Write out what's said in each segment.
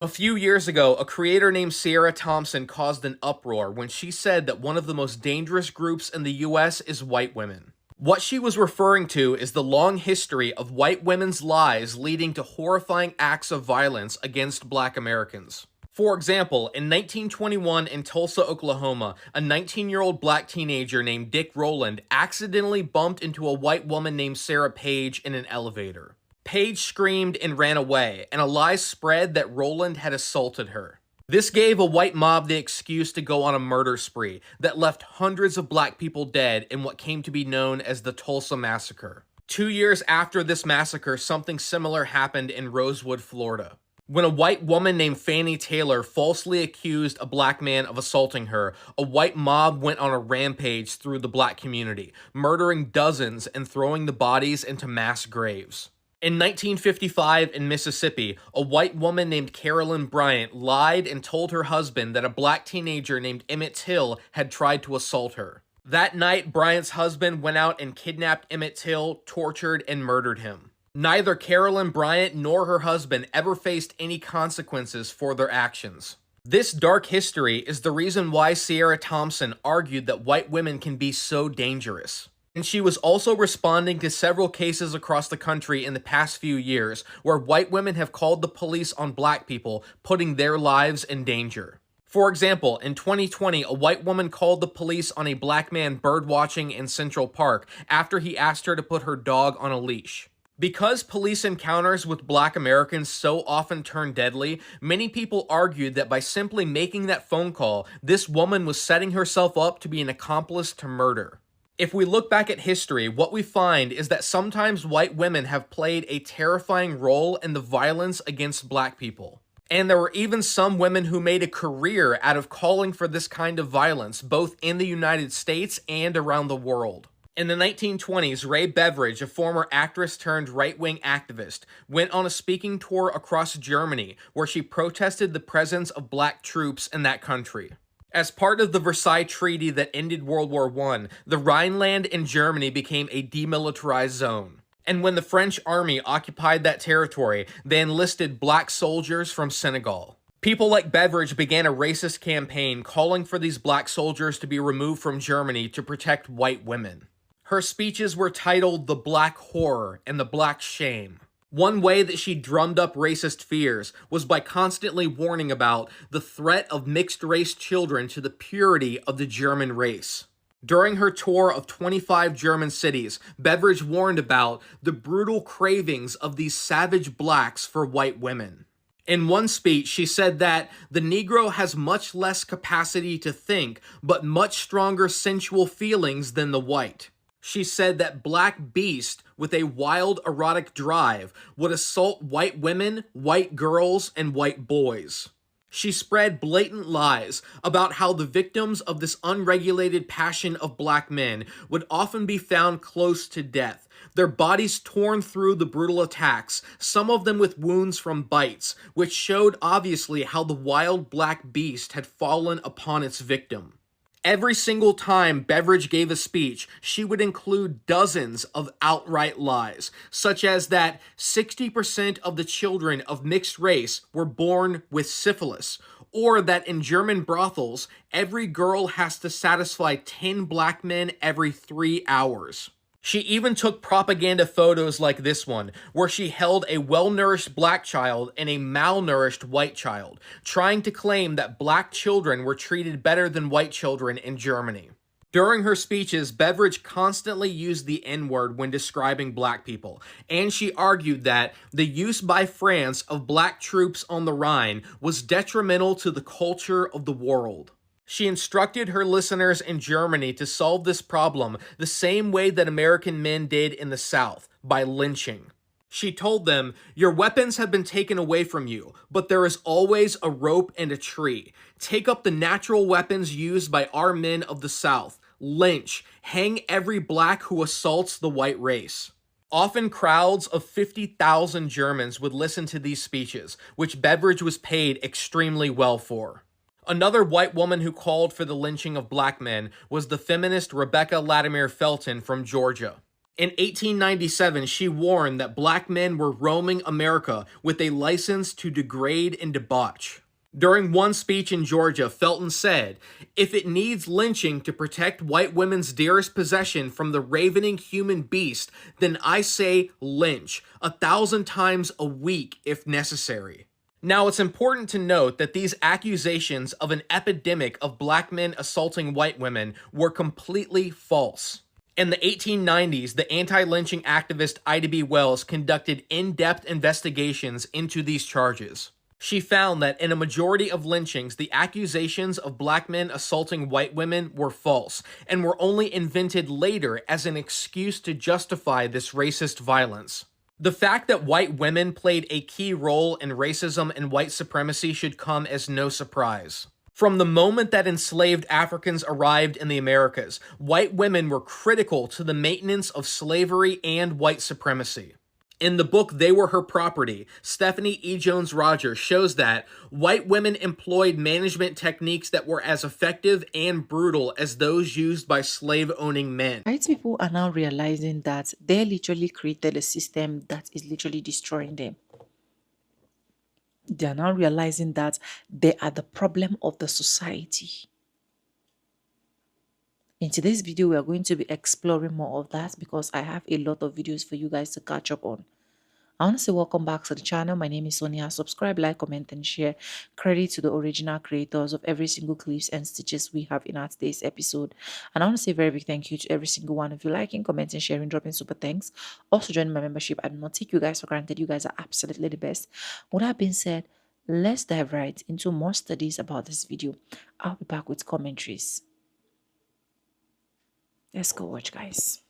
A few years ago, a creator named Sierra Thompson caused an uproar when she said that one of the most dangerous groups in the US is white women. What she was referring to is the long history of white women's lies leading to horrifying acts of violence against black Americans. For example, in 1921 in Tulsa, Oklahoma, a 19-year-old black teenager named Dick Rowland accidentally bumped into a white woman named Sarah Page in an elevator. Page screamed and ran away, and a lie spread that Rowland had assaulted her. This gave a white mob the excuse to go on a murder spree that left hundreds of black people dead in what came to be known as the Tulsa Massacre. 2 years after this massacre, something similar happened in Rosewood, Florida. When a white woman named Fannie Taylor falsely accused a black man of assaulting her, a white mob went on a rampage through the black community, murdering dozens and throwing the bodies into mass graves. In 1955 in Mississippi, a white woman named Carolyn Bryant lied and told her husband that a black teenager named Emmett Till had tried to assault her. That night, Bryant's husband went out and kidnapped Emmett Till, tortured, and murdered him. Neither Carolyn Bryant nor her husband ever faced any consequences for their actions. This dark history is the reason why Sierra Thompson argued that white women can be so dangerous. And she was also responding to several cases across the country in the past few years where white women have called the police on black people, putting their lives in danger. For example, in 2020, a white woman called the police on a black man birdwatching in Central Park after he asked her to put her dog on a leash. Because police encounters with black Americans so often turn deadly, many people argued that by simply making that phone call, this woman was setting herself up to be an accomplice to murder. If we look back at history, what we find is that sometimes white women have played a terrifying role in the violence against black people. And there were even some women who made a career out of calling for this kind of violence, both in the United States and around the world. In the 1920s, Ray Beveridge, a former actress turned right-wing activist, went on a speaking tour across Germany where she protested the presence of black troops in that country. As part of the Versailles Treaty that ended World War I, the Rhineland in Germany became a demilitarized zone. And when the French army occupied that territory, they enlisted black soldiers from Senegal. People like Beveridge began a racist campaign calling for these black soldiers to be removed from Germany to protect white women. Her speeches were titled The Black Horror and The Black Shame. One way that she drummed up racist fears was by constantly warning about the threat of mixed-race children to the purity of the German race. During her tour of 25 German cities, Beveridge warned about the brutal cravings of these savage blacks for white women. In one speech, she said that the Negro has much less capacity to think, but much stronger sensual feelings than the white. She said that black beast with a wild erotic drive would assault white women, white girls, and white boys. She spread blatant lies about how the victims of this unregulated passion of black men would often be found close to death, their bodies torn through the brutal attacks, some of them with wounds from bites, which showed obviously how the wild black beast had fallen upon its victim. Every single time Beveridge gave a speech, she would include dozens of outright lies, such as that 60% of the children of mixed race were born with syphilis, or that in German brothels, every girl has to satisfy 10 black men every 3 hours. She even took propaganda photos like this one, where she held a well-nourished black child and a malnourished white child, trying to claim that black children were treated better than white children in Germany. During her speeches, Beveridge constantly used the N-word when describing black people, and she argued that the use by France of black troops on the Rhine was detrimental to the culture of the world. She instructed her listeners in Germany to solve this problem the same way that American men did in the South, by lynching. She told them, "Your weapons have been taken away from you, but there is always a rope and a tree. Take up the natural weapons used by our men of the South. Lynch. Hang every black who assaults the white race." Often crowds of 50,000 Germans would listen to these speeches, which Beveridge was paid extremely well for. Another white woman who called for the lynching of black men was the feminist Rebecca Latimer Felton from Georgia. In 1897, she warned that black men were roaming America with a license to degrade and debauch. During one speech in Georgia, Felton said, "If it needs lynching to protect white women's dearest possession from the ravening human beast, then I say lynch, 1,000 times a week if necessary." Now, it's important to note that these accusations of an epidemic of black men assaulting white women were completely false. In the 1890s, the anti-lynching activist Ida B. Wells conducted in-depth investigations into these charges. She found that in a majority of lynchings, the accusations of black men assaulting white women were false, and were only invented later as an excuse to justify this racist violence. The fact that white women played a key role in racism and white supremacy should come as no surprise. From the moment that enslaved Africans arrived in the Americas, white women were critical to the maintenance of slavery and white supremacy. In the book They Were Her Property, Stephanie E. Jones Rogers shows that white women employed management techniques that were as effective and brutal as those used by slave-owning men. White people are now realizing that they literally created a system that is literally destroying them. They are now realizing that they are the problem of the society. In today's video, we are going to be exploring more of that because I have a lot of videos for you guys to catch up on. I want to say welcome back to the channel. My name is Sonia. Subscribe, like, comment, and share. Credit to the original creators of every single clips and stitches we have in our today's episode. And I want to say a very big thank you to every single one of you liking, commenting, sharing, dropping super thanks. Also joining my membership. I do not take you guys for granted. You guys are absolutely the best. With that being said, let's dive right into more studies about this video. I'll be back with commentaries. Let's go watch, guys.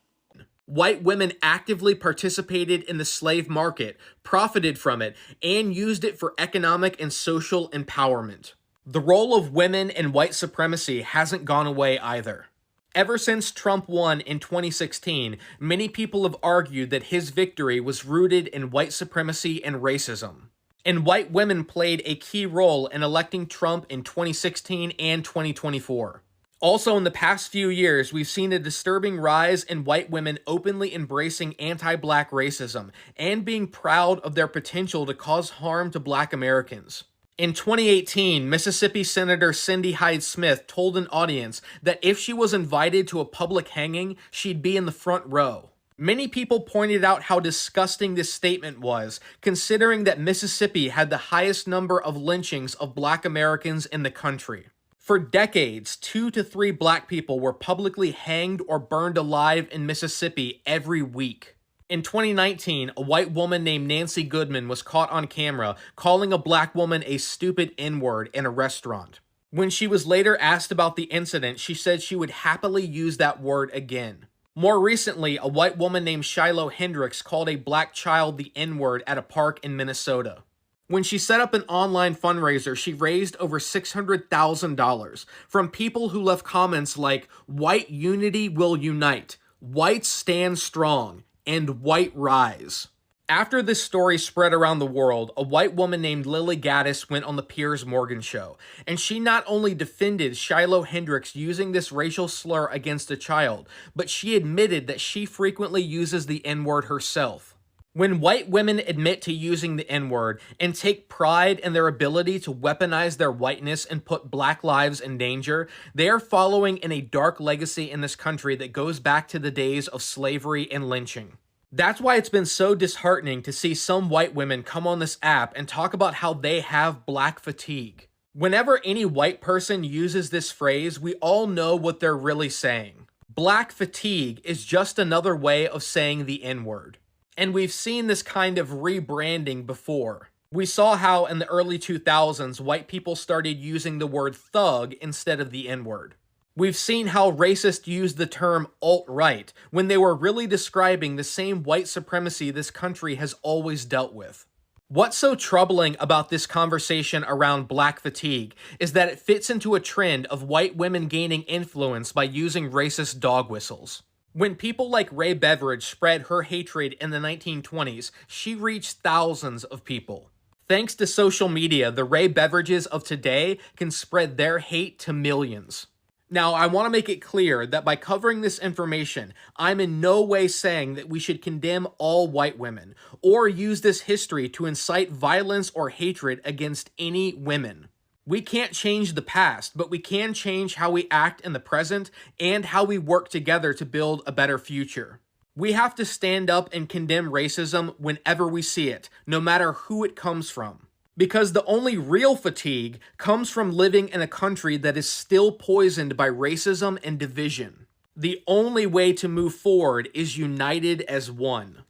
White women actively participated in the slave market, profited from it, and used it for economic and social empowerment. The role of women in white supremacy hasn't gone away either. Ever since Trump won in 2016, many people have argued that his victory was rooted in white supremacy and racism. And white women played a key role in electing Trump in 2016 and 2024. Also, in the past few years, we've seen a disturbing rise in white women openly embracing anti-black racism and being proud of their potential to cause harm to black Americans. In 2018, Mississippi Senator Cindy Hyde-Smith told an audience that if she was invited to a public hanging, she'd be in the front row. Many people pointed out how disgusting this statement was, considering that Mississippi had the highest number of lynchings of black Americans in the country. For decades, 2 to 3 black people were publicly hanged or burned alive in Mississippi every week. In 2019, a white woman named Nancy Goodman was caught on camera calling a black woman a stupid N-word in a restaurant. When she was later asked about the incident, she said she would happily use that word again. More recently, a white woman named Shiloh Hendricks called a black child the N-word at a park in Minnesota. When she set up an online fundraiser, she raised over $600,000 from people who left comments like, "White unity will unite," "Whites stand strong," and "White rise." After this story spread around the world, a white woman named Lily Gaddis went on the Piers Morgan show, and she not only defended Shiloh Hendricks using this racial slur against a child, but she admitted that she frequently uses the N-word herself. When white women admit to using the N-word and take pride in their ability to weaponize their whiteness and put black lives in danger, they are following in a dark legacy in this country that goes back to the days of slavery and lynching. That's why it's been so disheartening to see some white women come on this app and talk about how they have black fatigue. Whenever any white person uses this phrase, we all know what they're really saying. Black fatigue is just another way of saying the N-word. And we've seen this kind of rebranding before. We saw how in the early 2000s, white people started using the word thug instead of the N-word. We've seen how racists used the term alt-right when they were really describing the same white supremacy this country has always dealt with. What's so troubling about this conversation around black fatigue is that it fits into a trend of white women gaining influence by using racist dog whistles. When people like Ray Beveridge spread her hatred in the 1920s, she reached thousands of people. Thanks to social media, the Ray Beveridges of today can spread their hate to millions. Now, I want to make it clear that by covering this information, I'm in no way saying that we should condemn all white women, or use this history to incite violence or hatred against any women. We can't change the past, but we can change how we act in the present and how we work together to build a better future. We have to stand up and condemn racism whenever we see it, no matter who it comes from. Because the only real fatigue comes from living in a country that is still poisoned by racism and division. The only way to move forward is united as one.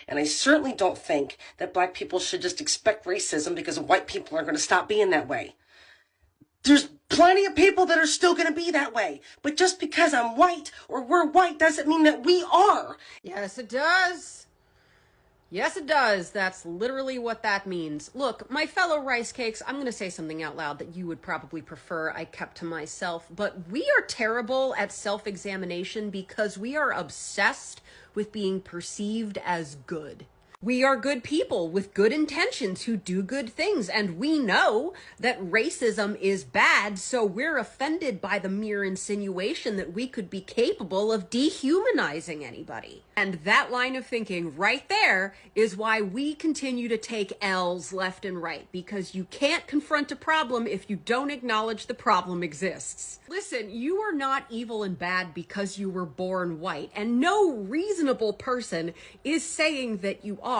And I certainly don't think that black people should just expect racism because white people are going to stop being that way. There's plenty of people that are still going to be that way. But just because I'm white or we're white doesn't mean that we are. Yes, it does. Yes, it does. That's literally what that means. Look, my fellow rice cakes, I'm going to say something out loud that you would probably prefer I kept to myself, but we are terrible at self-examination because we are obsessed with being perceived as good. We are good people with good intentions who do good things, and we know that racism is bad, so we're offended by the mere insinuation that we could be capable of dehumanizing anybody. And that line of thinking right there is why we continue to take L's left and right, because you can't confront a problem if you don't acknowledge the problem exists. Listen, you are not evil and bad because you were born white, and no reasonable person is saying that you are.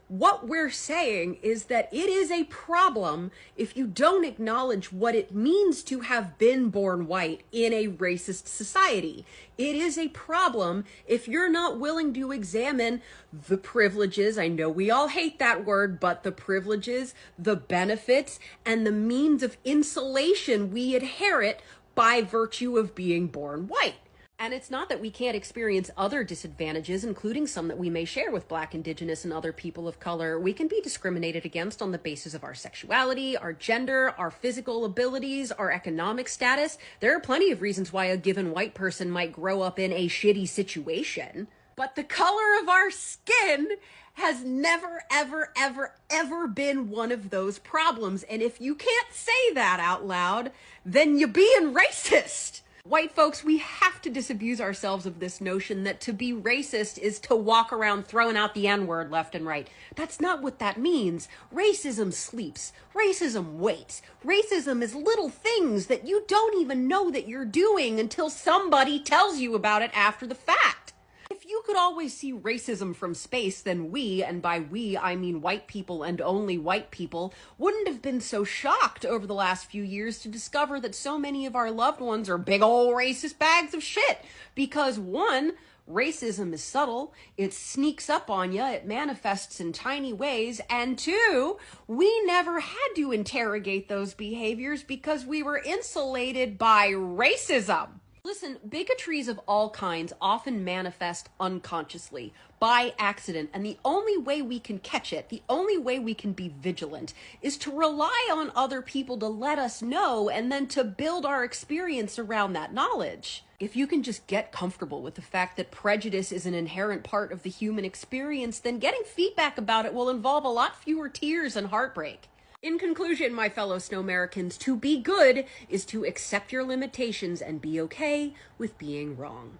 What we're saying is that it is a problem if you don't acknowledge what it means to have been born white in a racist society. It is a problem if you're not willing to examine the privileges, I know we all hate that word, but the privileges, the benefits, and the means of insulation we inherit by virtue of being born white. And it's not that we can't experience other disadvantages, including some that we may share with Black, Indigenous, and other people of color. We can be discriminated against on the basis of our sexuality, our gender, our physical abilities, our economic status. There are plenty of reasons why a given white person might grow up in a shitty situation. But the color of our skin has never, ever, ever, ever been one of those problems. And if you can't say that out loud, then you're being racist. White folks, we have to disabuse ourselves of this notion that to be racist is to walk around throwing out the N-word left and right. That's not what that means. Racism sleeps. Racism waits. Racism is little things that you don't even know that you're doing until somebody tells you about it after the fact. If you could always see racism from space, then we, and by we I mean white people and only white people, wouldn't have been so shocked over the last few years to discover that so many of our loved ones are big old racist bags of shit. Because one, racism is subtle, it sneaks up on you, it manifests in tiny ways, and two, we never had to interrogate those behaviors because we were insulated by racism. Listen, bigotries of all kinds often manifest unconsciously, by accident, and the only way we can catch it, the only way we can be vigilant, is to rely on other people to let us know and then to build our experience around that knowledge. If you can just get comfortable with the fact that prejudice is an inherent part of the human experience, then getting feedback about it will involve a lot fewer tears and heartbreak. In conclusion, my fellow Snowmericans, to be good is to accept your limitations and be okay with being wrong.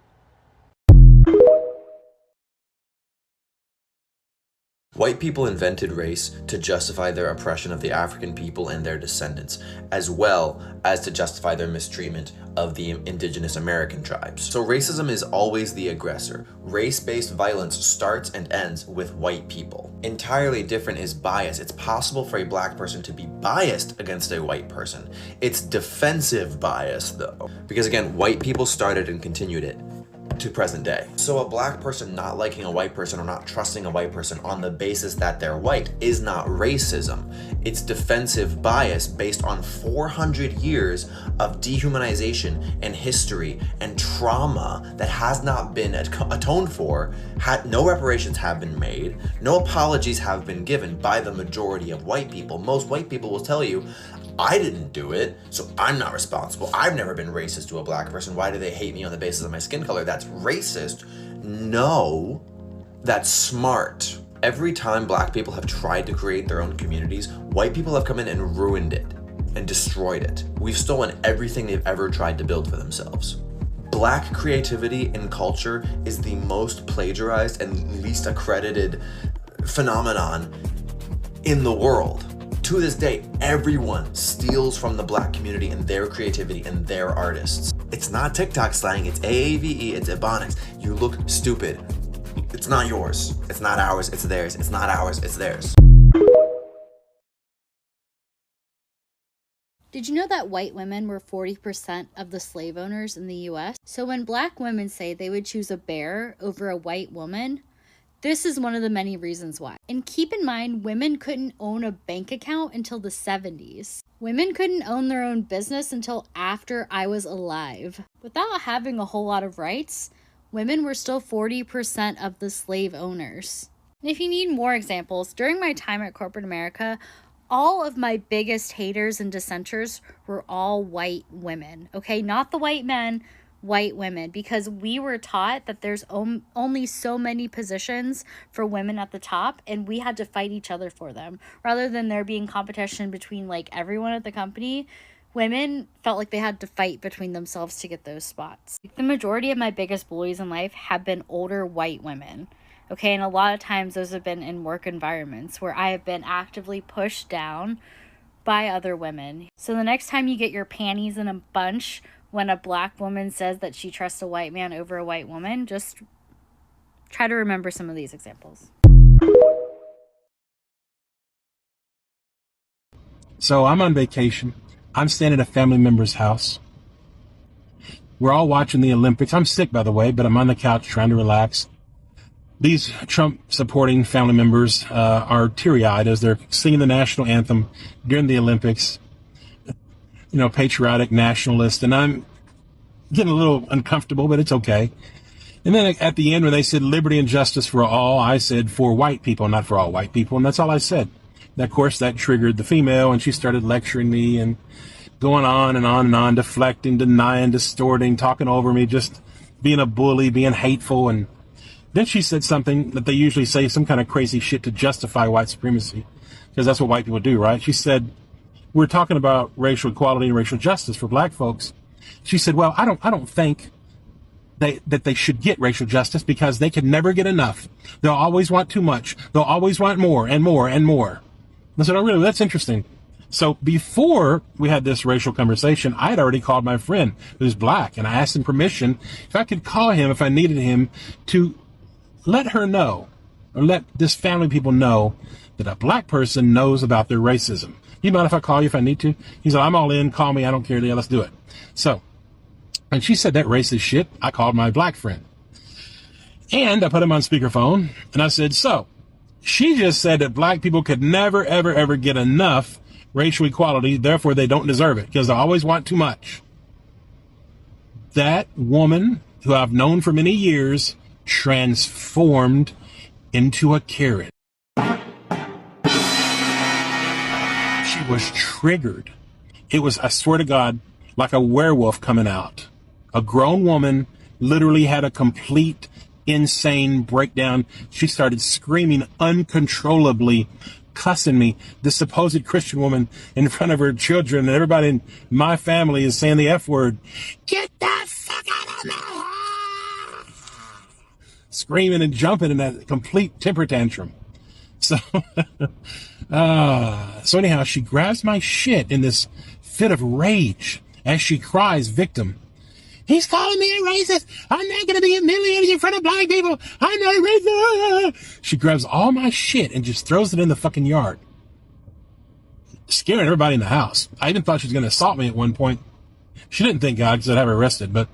White people invented race to justify their oppression of the African people and their descendants, as well as to justify their mistreatment of the indigenous American tribes. So racism is always the aggressor. Race-based violence starts and ends with white people. Entirely different is bias. It's possible for a black person to be biased against a white person. It's defensive bias, though, because again, white people started and continued it to present day. So a black person not liking a white person or not trusting a white person on the basis that they're white is not racism. It's defensive bias based on 400 years of dehumanization and history and trauma that has not been atoned for. No reparations have been made. No apologies have been given by the majority of white people. Most white people will tell you, I didn't do it, so I'm not responsible. I've never been racist to a black person. Why do they hate me on the basis of my skin color? That's racist. No, that's smart. every time black people have tried to create their own communities, white people have come in and ruined it and destroyed it. We've stolen everything they've ever tried to build for themselves. Black creativity and culture is the most plagiarized and least accredited phenomenon in the world. To this day, everyone steals from the black community and their creativity and their artists. It's not TikTok slang, it's AAVE, it's Ebonics. You look stupid. It's not yours. It's not ours, it's theirs. It's not ours, it's theirs. Did you know that white women were 40% of the slave owners in the US? So when black women say they would choose a bear over a white woman, this is one of the many reasons why. And keep in mind, women couldn't own a bank account until the 70s. Women couldn't own their own business until after I was alive. Without having a whole lot of rights, women were still 40% of the slave owners. And if you need more examples, during my time at corporate America, all of my biggest haters and dissenters were all white women, okay? Not the white men, white women, because we were taught that there's only so many positions for women at the top, and we had to fight each other for them. Rather than there being competition between like everyone at the company, women felt like they had to fight between themselves to get those spots. The majority of my biggest bullies in life have been older white women. Okay, and a lot of times those have been in work environments where I have been actively pushed down by other women. So the next time you get your panties in a bunch when a black woman says that she trusts a white man over a white woman, just try to remember some of these examples. So I'm on vacation. I'm staying at a family member's house. We're all watching the Olympics. I'm sick, by the way, but I'm on the couch trying to relax. These Trump-supporting family members are teary-eyed as they're singing the national anthem during the Olympics. You know, patriotic nationalist, and I'm getting a little uncomfortable, but it's okay. And then at the end, when they said liberty and justice for all, I said for white people, not for all white people, and that's all I said. And of course, that triggered the female, and she started lecturing me and going on and on and on, deflecting, denying, distorting, talking over me, just being a bully, being hateful, and then she said something that they usually say, some kind of crazy shit to justify white supremacy, because that's what white people do, right? She said, we're talking about racial equality and racial justice for black folks. She said, well, I don't think that they should get racial justice because they can never get enough. They'll always want too much. They'll always want more and more and more. I said, oh, really? That's interesting. So before we had this racial conversation, I had already called my friend who's black, and I asked him permission if I could call him if I needed him to let her know, or let this family people know that a black person knows about their racism. You mind if I call you if I need to? He said, I'm all in, call me, I don't care, let's do it. So, when she said that racist shit, I called my black friend. And I put him on speakerphone, and I said, so, she just said that black people could never, ever, ever get enough racial equality, therefore they don't deserve it, because they always want too much. That woman, who I've known for many years, transformed into a carrot. She was triggered. It was, I swear to God, like a werewolf coming out. A grown woman literally had a complete insane breakdown. She started screaming uncontrollably, cussing me, this supposed Christian woman, in front of her children, and everybody in my family is saying the F word. Get that fuck out of my house! Screaming and jumping in a complete temper tantrum. So, so anyhow, she grabs my shit in this fit of rage as she cries victim. He's calling me a racist. I'm not going to be humiliated in front of black people. I'm not a racist. She grabs all my shit and just throws it in the fucking yard, scaring everybody in the house. I even thought she was going to assault me at one point. She didn't, thank God, because I'd have her arrested, but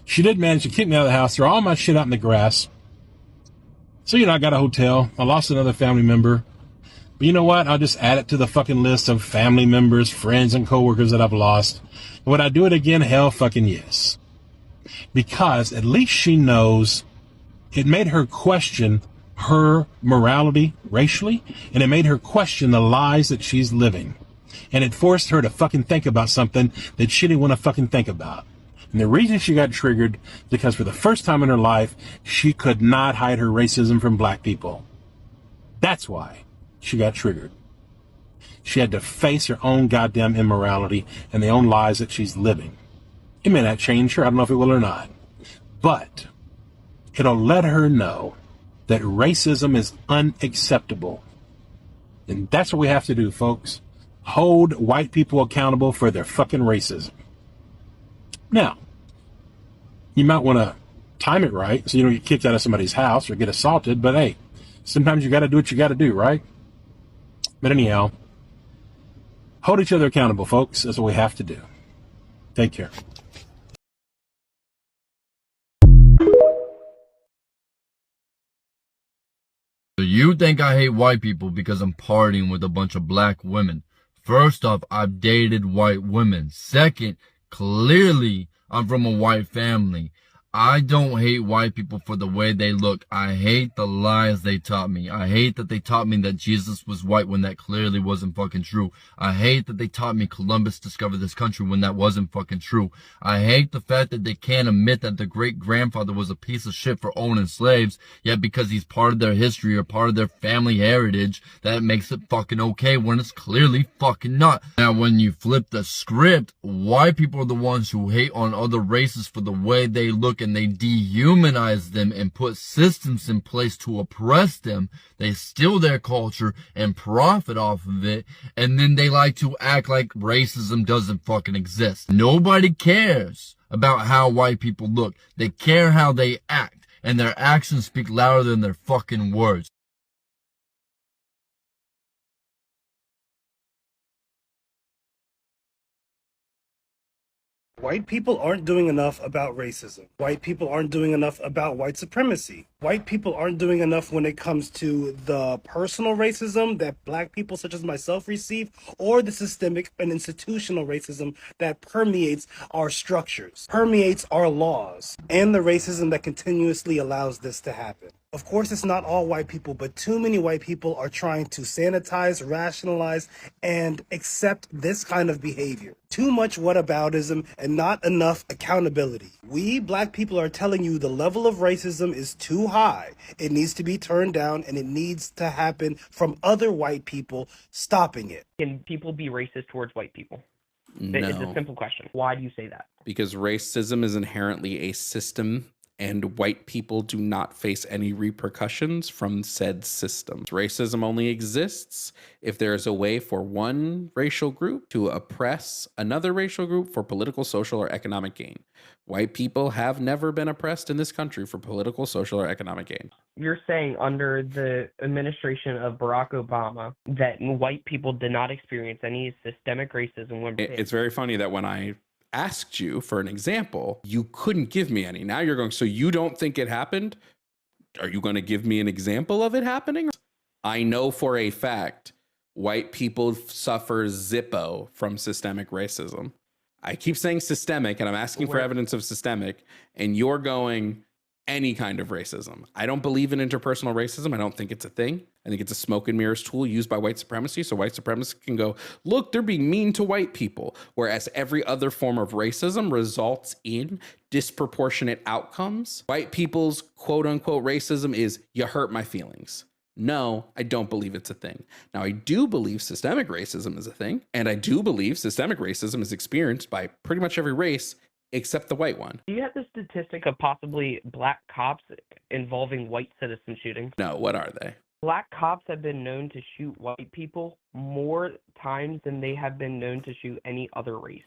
she did manage to kick me out of the house, throw all my shit out in the grass. So, you know, I got a hotel. I lost another family member. But you know what? I'll just add it to the fucking list of family members, friends, and coworkers that I've lost. Would I do it again? Hell fucking yes. Because at least she knows it made her question her morality racially, and it made her question the lies that she's living. And it forced her to fucking think about something that she didn't want to fucking think about. And the reason she got triggered is because for the first time in her life, she could not hide her racism from black people. That's why she got triggered. She had to face her own goddamn immorality and the own lies that she's living. It may not change her, I don't know if it will or not, but it'll let her know that racism is unacceptable. And that's what we have to do, folks. Hold white people accountable for their fucking racism. Now, you might want to time it right so you don't get kicked out of somebody's house or get assaulted, but hey, sometimes you got to do what you got to do, right? But anyhow, hold each other accountable, folks. That's what we have to do. Take care. So you think I hate white people because I'm partying with a bunch of black women. First off, I've dated white women. Second, clearly I'm from a white family. I don't hate white people for the way they look. I hate the lies they taught me. I hate that they taught me that Jesus was white when that clearly wasn't fucking true. I hate that they taught me Columbus discovered this country when that wasn't fucking true. I hate the fact that they can't admit that the great-grandfather was a piece of shit for owning slaves, yet because he's part of their history or part of their family heritage, that makes it fucking okay when it's clearly fucking not. Now, when you flip the script, white people are the ones who hate on other races for the way they look, and they dehumanize them and put systems in place to oppress them. They steal their culture and profit off of it, and then they like to act like racism doesn't fucking exist. Nobody cares about how white people look. They care how they act, and their actions speak louder than their fucking words. White people aren't doing enough about racism. White people aren't doing enough about white supremacy. White people aren't doing enough when it comes to the personal racism that black people such as myself receive, or the systemic and institutional racism that permeates our structures, permeates our laws, and the racism that continuously allows this to happen. Of course, it's not all white people, but too many white people are trying to sanitize, rationalize, and accept this kind of behavior. Too much whataboutism and not enough accountability. We black people are telling you the level of racism is too high. It needs to be turned down, and it needs to happen from other white people stopping it. Can people be racist towards white people? No. It's a simple question. Why do you say that? Because racism is inherently a system, and white people do not face any repercussions from said system. Racism only exists if there is a way for one racial group to oppress another racial group for political, social, or economic gain. White people have never been oppressed in this country for political, social, or economic gain. You're saying under the administration of Barack Obama that white people did not experience any systemic racism when It's very funny that when I asked you for an example, you couldn't give me any. Now you're going, so you don't think it happened? Are you going to give me an example of it happening? I know for a fact white people suffer Zippo from systemic racism. I keep saying systemic, and I'm asking for evidence of systemic, and you're going any kind of racism. I don't believe in interpersonal racism. I don't think it's a thing. I think it's a smoke and mirrors tool used by white supremacy. So white supremacists can go, look, they're being mean to white people. Whereas every other form of racism results in disproportionate outcomes. White people's quote unquote racism is you hurt my feelings. No, I don't believe it's a thing. Now, I do believe systemic racism is a thing. And I do believe systemic racism is experienced by pretty much every race except the white one. Do you have the statistic of possibly black cops involving white citizen shootings? No, what are they? Black cops have been known to shoot white people more times than they have been known to shoot any other race.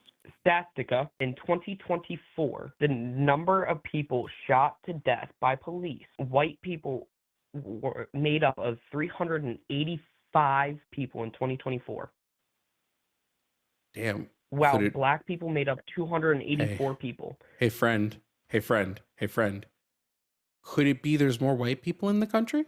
Statistica, in 2024, the number of people shot to death by police, white people were made up of 385 people in 2024. Damn. Wow, black people made up 284 people. Hey, friend. Could it be there's more white people in the country?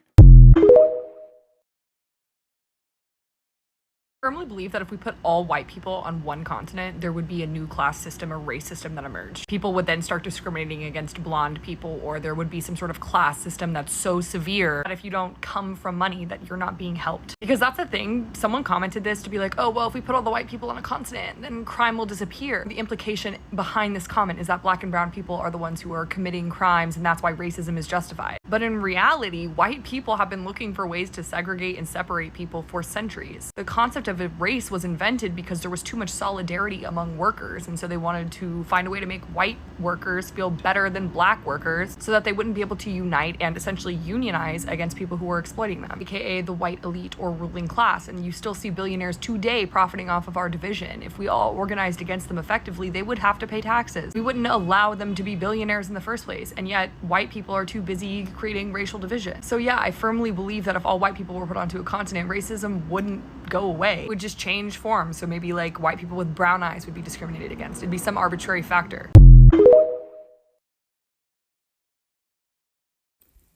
Firmly believe that if we put all white people on one continent, there would be a new class system, a race system that emerged. People would then start discriminating against blonde people, or there would be some sort of class system that's so severe that if you don't come from money, that you're not being helped. Because that's the thing. Someone commented this to be like, oh, well, if we put all the white people on a continent, then crime will disappear. The implication behind this comment is that black and brown people are the ones who are committing crimes, and that's why racism is justified. But in reality, white people have been looking for ways to segregate and separate people for centuries. The concept of a race was invented because there was too much solidarity among workers, and so they wanted to find a way to make white workers feel better than black workers so that they wouldn't be able to unite and essentially unionize against people who were exploiting them, aka the white elite or ruling class. And you still see billionaires today profiting off of our division. If we all organized against them effectively, they would have to pay taxes. We wouldn't allow them to be billionaires in the first place, and yet white people are too busy creating racial division. So yeah, I firmly believe that if all white people were put onto a continent, racism wouldn't go away. It would just change form. So maybe like white people with brown eyes would be discriminated against. It'd be some arbitrary factor.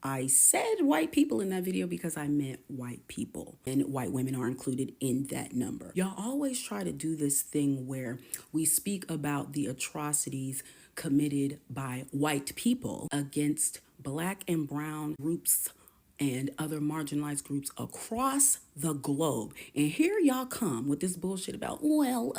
I said white people in that video because I meant white people, and white women are included in that number. Y'all always try to do this thing where we speak about the atrocities committed by white people against black and brown groups and other marginalized groups across the globe. And here y'all come with this bullshit about, well,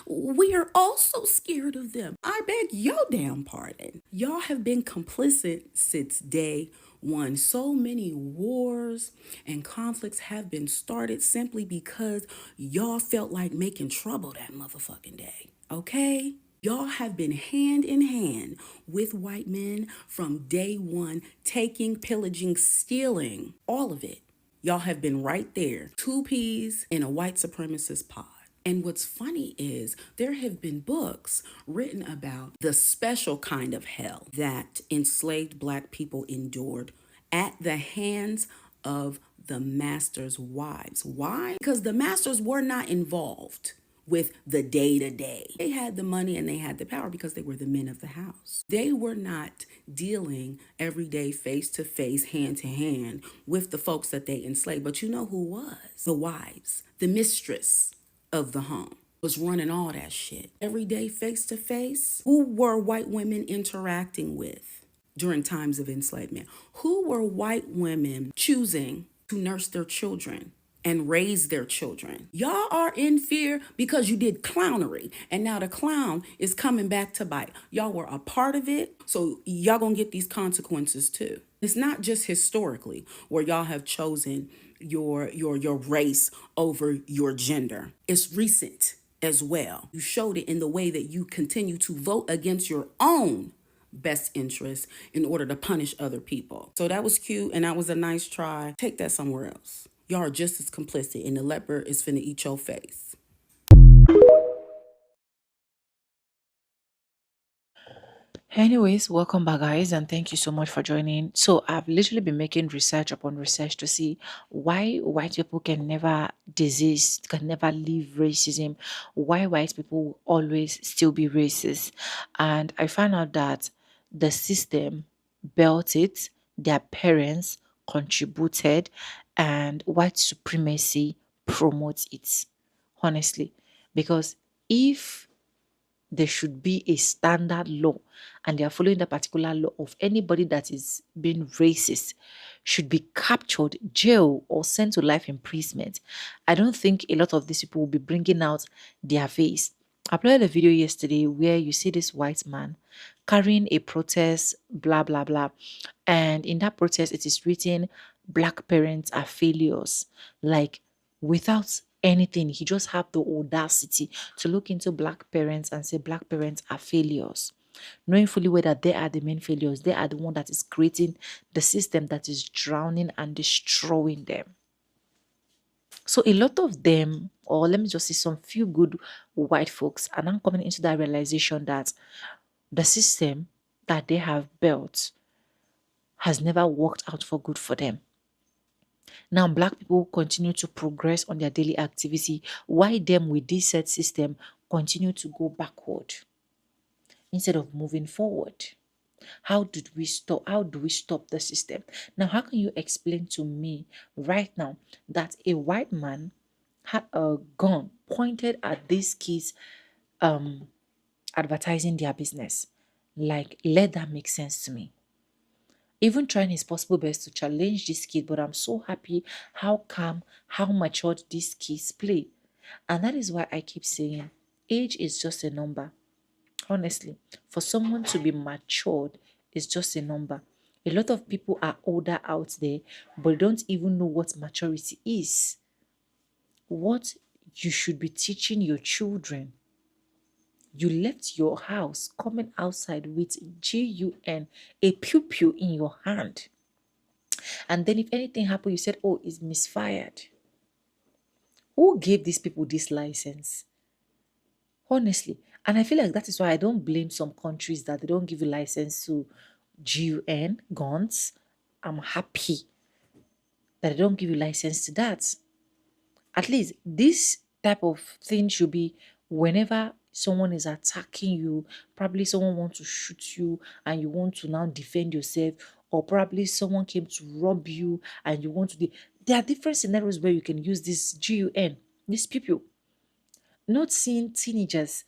we are also scared of them. I beg your damn pardon. Y'all have been complicit since day one. So many wars and conflicts have been started simply because y'all felt like making trouble that motherfucking day, okay? Y'all have been hand in hand with white men from day one, taking, pillaging, stealing, all of it. Y'all have been right there, two peas in a white supremacist pod. And what's funny is there have been books written about the special kind of hell that enslaved black people endured at the hands of the master's wives. Why? Because the masters were not involved with the day-to-day. They had the money and they had the power because they were the men of the house. They were not dealing every day face-to-face, hand-to-hand with the folks that they enslaved. But you know who was? The wives, the mistress of the home was running all that shit. Every day face-to-face. Who were white women interacting with during times of enslavement? Who were white women choosing to nurse their children and raise their children? Y'all are in fear because you did clownery, and now the clown is coming back to bite. Y'all were a part of it, so y'all gonna get these consequences too. It's not just historically where y'all have chosen your race over your gender. It's recent as well. You showed it in the way that you continue to vote against your own best interest in order to punish other people. So that was cute and that was a nice try. Take that somewhere else. Y'all are just as complicit, and the leopard is finna eat your face. Anyways, welcome back, guys, and thank you so much for joining. So I've literally been making research upon research to see why white people can never desist, can never leave racism, why white people will always still be racist. And I found out that the system built it, their parents contributed, and white supremacy promotes it. Honestly, because if there should be a standard law and they are following the particular law of anybody that is being racist should be captured, jail, or sent to life imprisonment. I don't think a lot of these people will be bringing out their face. I uploaded a video yesterday where you see this white man carrying a protest, blah, blah, blah. And in that protest, it is written, black parents are failures. Like, without anything, he just have the audacity to look into black parents and say black parents are failures, knowing fully well that they are the main failures. They are the one that is creating the system that is drowning and destroying them. So a lot of them, or let me just say some few good white folks, are now coming into that realization that the system that they have built has never worked out for good for them. Now, black people continue to progress on their daily activity. Why them with this set system continue to go backward instead of moving forward? How do we stop the system? Now, how can you explain to me right now that a white man had a gun pointed at these kids advertising their business. Like, let that make sense to me. Even trying his possible best to challenge this kid, but I'm so happy how calm, how matured these kids play. And that is why I keep saying age is just a number. Honestly, for someone to be matured is just a number. A lot of people are older out there, but don't even know what maturity is. What you should be teaching your children. You left your house coming outside with GUN, a pew pew in your hand. And then if anything happened, you said, oh, it's misfired. Who gave these people this license? Honestly. And I feel like that is why I don't blame some countries that they don't give you license to GUN, guns. I'm happy that they don't give you license to that. At least this type of thing should be whenever someone is attacking you, probably someone wants to shoot you and you want to now defend yourself, or probably someone came to rob you and you want to. There are different scenarios where you can use this GUN, these people. Not seeing teenagers,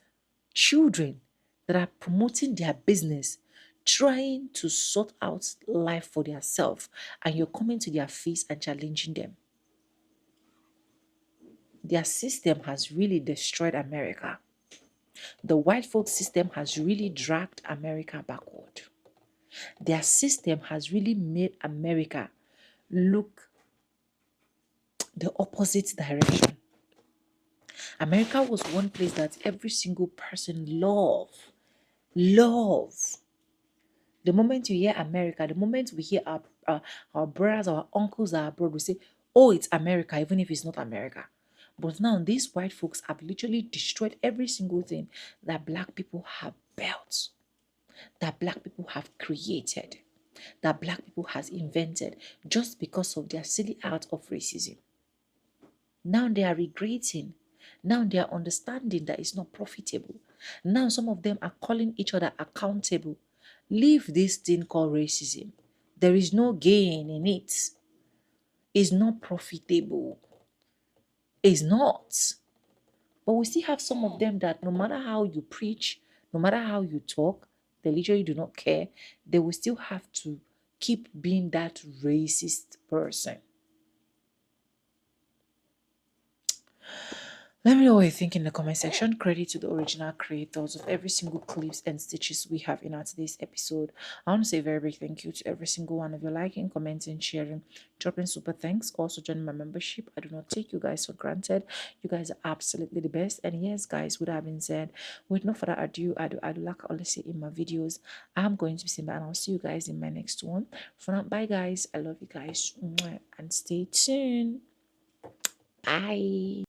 children that are promoting their business, trying to sort out life for themselves, and you're coming to their face and challenging them. Their system has really destroyed America. The white folk system has really dragged America backward. Their system has really made America look the opposite direction. America was one place that every single person love. The moment you hear America, the moment we hear our brothers, our uncles are abroad, we say, oh, it's America, even if it's not America. But now these white folks have literally destroyed every single thing that black people have built, that black people have created, that black people has invented, just because of their silly art of racism. Now they are regretting. Now they are understanding that it's not profitable. Now some of them are calling each other accountable. Leave this thing called racism. There is no gain in it. It's not profitable. It's not. But we still have some of them that no matter how you preach, no matter how you talk, they literally do not care. They will still have to keep being that racist person. Let me know what you think in the comment section. Credit to the original creators of every single clips and stitches we have in our today's episode. I want to say a very big thank you to every single one of you liking, commenting, sharing, dropping super thanks. Also joining my membership. I do not take you guys for granted. You guys are absolutely the best. And yes, guys, with that being said, with no further ado, I do like I always say in my videos, I'm going to be saying bye, and I'll see you guys in my next one. For now, bye guys. I love you guys. And stay tuned. Bye.